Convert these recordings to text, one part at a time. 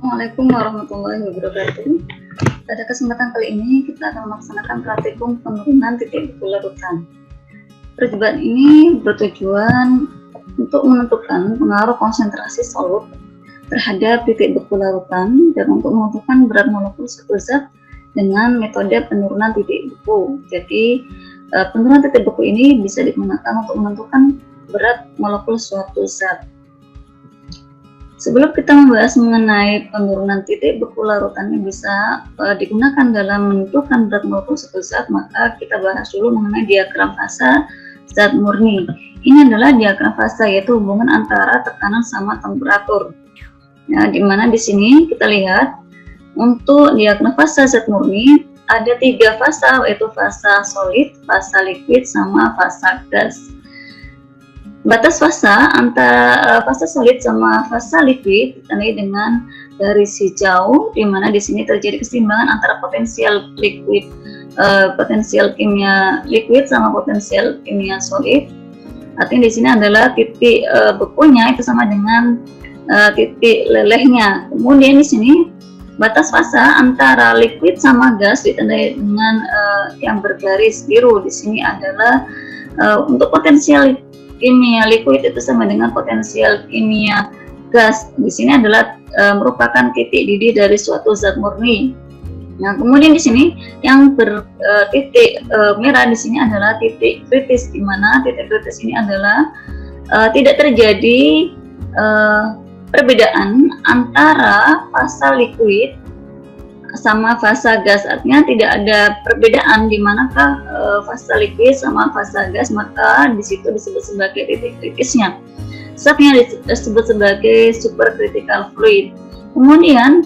Assalamualaikum warahmatullahi wabarakatuh. Pada kesempatan kali ini kita akan melaksanakan praktikum penurunan titik beku larutan. Percobaan ini bertujuan untuk menentukan pengaruh konsentrasi solut terhadap titik beku larutan dan untuk menentukan berat molekul suatu zat dengan metode penurunan titik beku. Jadi penurunan titik beku ini bisa digunakan untuk menentukan berat molekul suatu zat. Sebelum kita membahas mengenai penurunan titik beku larutan yang bisa digunakan dalam menentukan berat molekul suatu zat, maka kita bahas dulu mengenai diagram fasa zat murni. Ini adalah diagram fasa, yaitu hubungan antara tekanan sama temperatur. Nah, di mana di sini kita lihat untuk diagram fasa zat murni ada 3 fasa, yaitu fasa solid, fasa liquid, sama fasa gas. Batas fasa antara fasa solid sama fasa liquid ditandai dengan garis hijau, di mana di sini terjadi keseimbangan antara potensial liquid, potensial kimia liquid sama potensial kimia solid. Artinya di sini adalah titik bekunya itu sama dengan titik lelehnya. Kemudian di sini batas fasa antara liquid sama gas ditandai dengan yang bergaris biru. Di sini adalah untuk potensial kimia liquid itu sama dengan potensial kimia gas. Di sini adalah merupakan titik didih dari suatu zat murni. Nah, kemudian di sini yang bertitik merah di sini adalah titik kritis, di mana titik kritis ini adalah tidak terjadi perbedaan antara fasa liquid sama fasa gas. Artinya tidak ada perbedaan di manakah fasa liquid sama fasa gas, maka di situ disebut sebagai titik kritisnya. Zatnya disebut sebagai supercritical fluid. Kemudian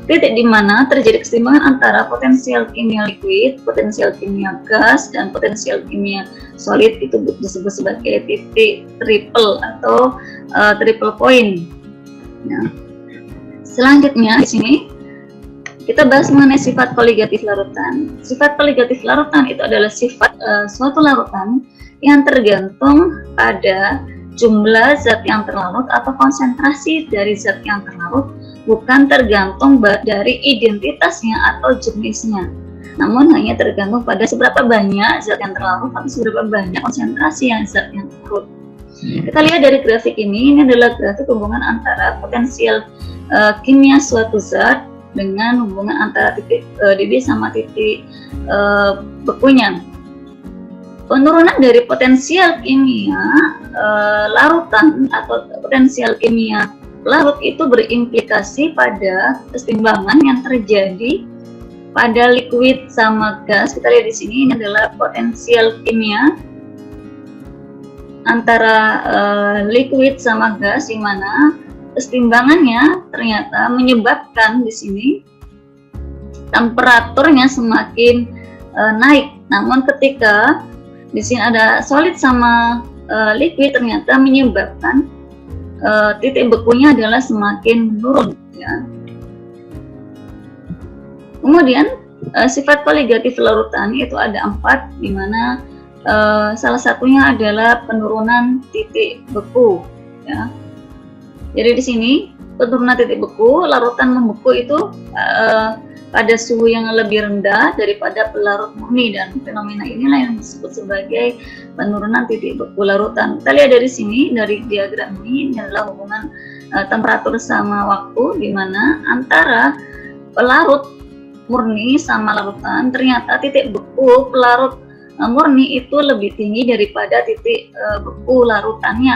titik di mana terjadi keseimbangan antara potensial kimia liquid, potensial kimia gas, dan potensial kimia solid itu disebut sebagai titik triple atau triple point. Nah, selanjutnya di sini kita bahas mengenai sifat koligatif larutan. Sifat koligatif larutan itu adalah sifat suatu larutan yang tergantung pada jumlah zat yang terlarut atau konsentrasi dari zat yang terlarut, bukan tergantung dari identitasnya atau jenisnya. Namun hanya tergantung pada seberapa banyak zat yang terlarut atau seberapa banyak konsentrasi yang zat yang terlarut. Kita lihat dari grafik ini adalah grafik hubungan antara potensial kimia suatu zat dengan hubungan antara titik didih sama titik bekunya. Penurunan dari potensial kimia larutan atau potensial kimia larut itu berimplikasi pada keseimbangan yang terjadi pada liquid sama gas. Kita lihat di sini ini adalah potensial kimia antara liquid sama gas, di mana keseimbangannya ternyata menyebabkan di sini temperaturnya semakin naik. Namun ketika di sini ada solid sama liquid, ternyata menyebabkan titik bekunya adalah semakin menurun. Ya. Kemudian sifat koligatif larutan itu ada 4, di mana salah satunya adalah penurunan titik beku. Ya. Jadi di sini penurunan titik beku, larutan membeku itu pada suhu yang lebih rendah daripada pelarut murni, dan fenomena inilah yang disebut sebagai penurunan titik beku larutan. Kita lihat dari sini, dari diagram ini adalah hubungan temperatur sama waktu, di mana antara pelarut murni sama larutan ternyata titik beku pelarut murni itu lebih tinggi daripada titik beku larutannya.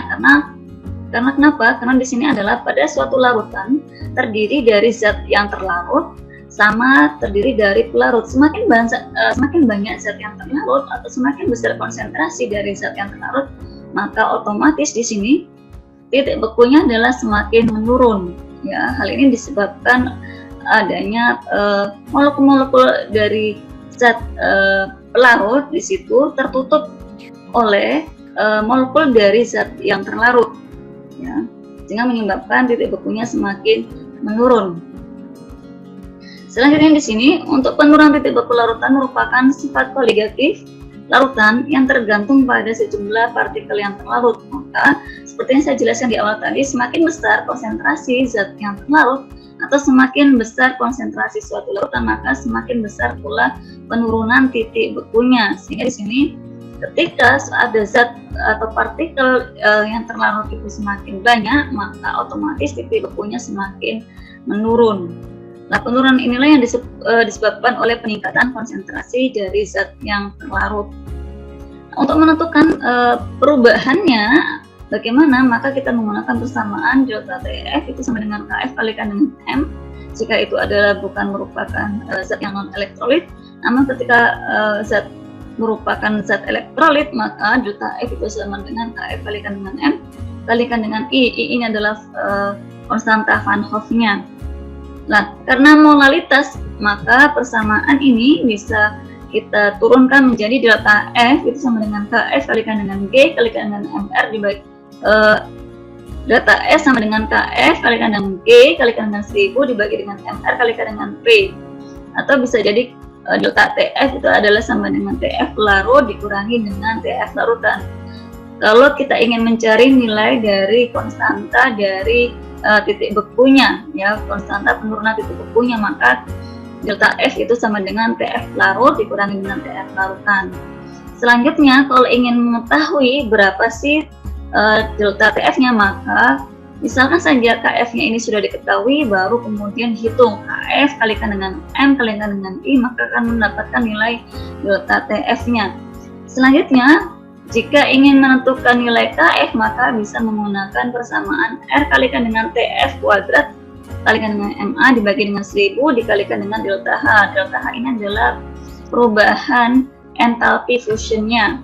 Karena kenapa? Karena di sini adalah pada suatu larutan terdiri dari zat yang terlarut sama terdiri dari pelarut. Semakin banyak zat yang terlarut atau semakin besar konsentrasi dari zat yang terlarut, maka otomatis di sini titik bekunya adalah semakin menurun. Ya, hal ini disebabkan adanya molekul-molekul dari zat pelarut di situ tertutup oleh molekul dari zat yang terlarut. Ya, sehingga menyebabkan titik bekunya semakin menurun. Selanjutnya di sini, untuk penurunan titik beku larutan merupakan sifat koligatif larutan yang tergantung pada sejumlah partikel yang terlarut. Maka seperti yang saya jelaskan di awal tadi, semakin besar konsentrasi zat yang terlarut atau semakin besar konsentrasi suatu larutan, maka semakin besar pula penurunan titik bekunya. Sehingga di sini ketika ada zat atau partikel yang terlarut itu semakin banyak, maka otomatis titik bekunya semakin menurun. Nah, penurunan inilah yang disebabkan oleh peningkatan konsentrasi dari zat yang terlarut. Untuk menentukan perubahannya bagaimana, maka kita menggunakan persamaan delta TF itu sama dengan KF kalikan dengan M jika itu adalah bukan merupakan zat yang non elektrolit. Namun ketika zat merupakan zat elektrolit, maka delta F itu sama dengan KF kalikan dengan M kalikan dengan I. I ini adalah konstanta Van Hoff-nya. Nah, karena molalitas, maka persamaan ini bisa kita turunkan menjadi delta F itu sama dengan KF kalikan dengan G kalikan dengan MR dibagi delta S sama dengan KF kalikan dengan G kalikan dengan 1000 dibagi dengan MR kalikan dengan P. Atau bisa jadi delta TF itu adalah sama dengan TF larut dikurangi dengan TF larutan. Kalau kita ingin mencari nilai dari konstanta dari titik bekunya, ya, konstanta penurunan titik bekunya, maka delta F itu sama dengan TF larut dikurangi dengan TF larutan. Selanjutnya, kalau ingin mengetahui berapa sih delta TF-nya, maka misalkan saja KF-nya ini sudah diketahui, baru kemudian hitung KF kalikan dengan M kalikan dengan I, maka akan mendapatkan nilai delta TF-nya. Selanjutnya, jika ingin menentukan nilai KF, maka bisa menggunakan persamaan R kalikan dengan TF kuadrat kalikan dengan MA dibagi dengan 1000 dikalikan dengan delta H. Delta H ini adalah perubahan entalpi fusionnya.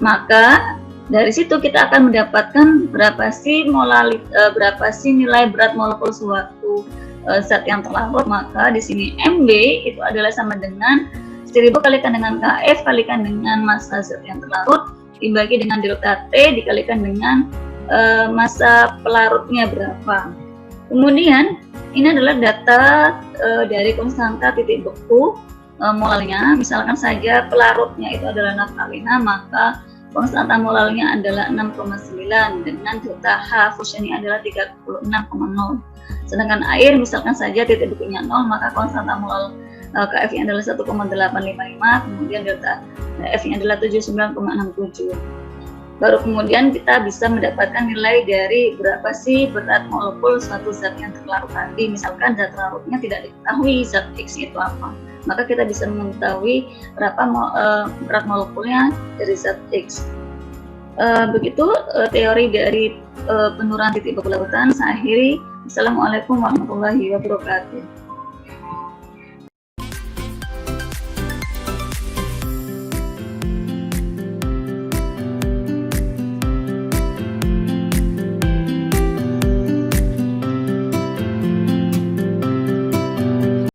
Maka dari situ kita akan mendapatkan berapa sih nilai berat molekul suatu zat yang terlarut. Maka di sini MB itu adalah sama dengan 1000 kalikan dengan KF kalikan dengan massa zat yang terlarut dibagi dengan delta T dikalikan dengan massa pelarutnya berapa. Kemudian ini adalah data dari konstanta titik beku molalnya. Misalkan saja pelarutnya itu adalah naftalina, maka konstanta molalnya adalah 6,9 dengan delta H fusionnya adalah 36,0. Sedangkan air misalkan saja titik bekunya 0, maka konstanta molal KF-nya adalah 1,855, kemudian delta F-nya adalah 79,67. Baru kemudian kita bisa mendapatkan nilai dari berapa sih berat molekul suatu zat yang terlarut tadi. Misalkan zat terlarutnya tidak diketahui zat X itu apa, maka kita bisa mengetahui berapa berat molekulnya dari zat X. Begitu teori dari penurunan titik beku larutan. Saya akhiri. Assalamualaikum warahmatullahi wabarakatuh.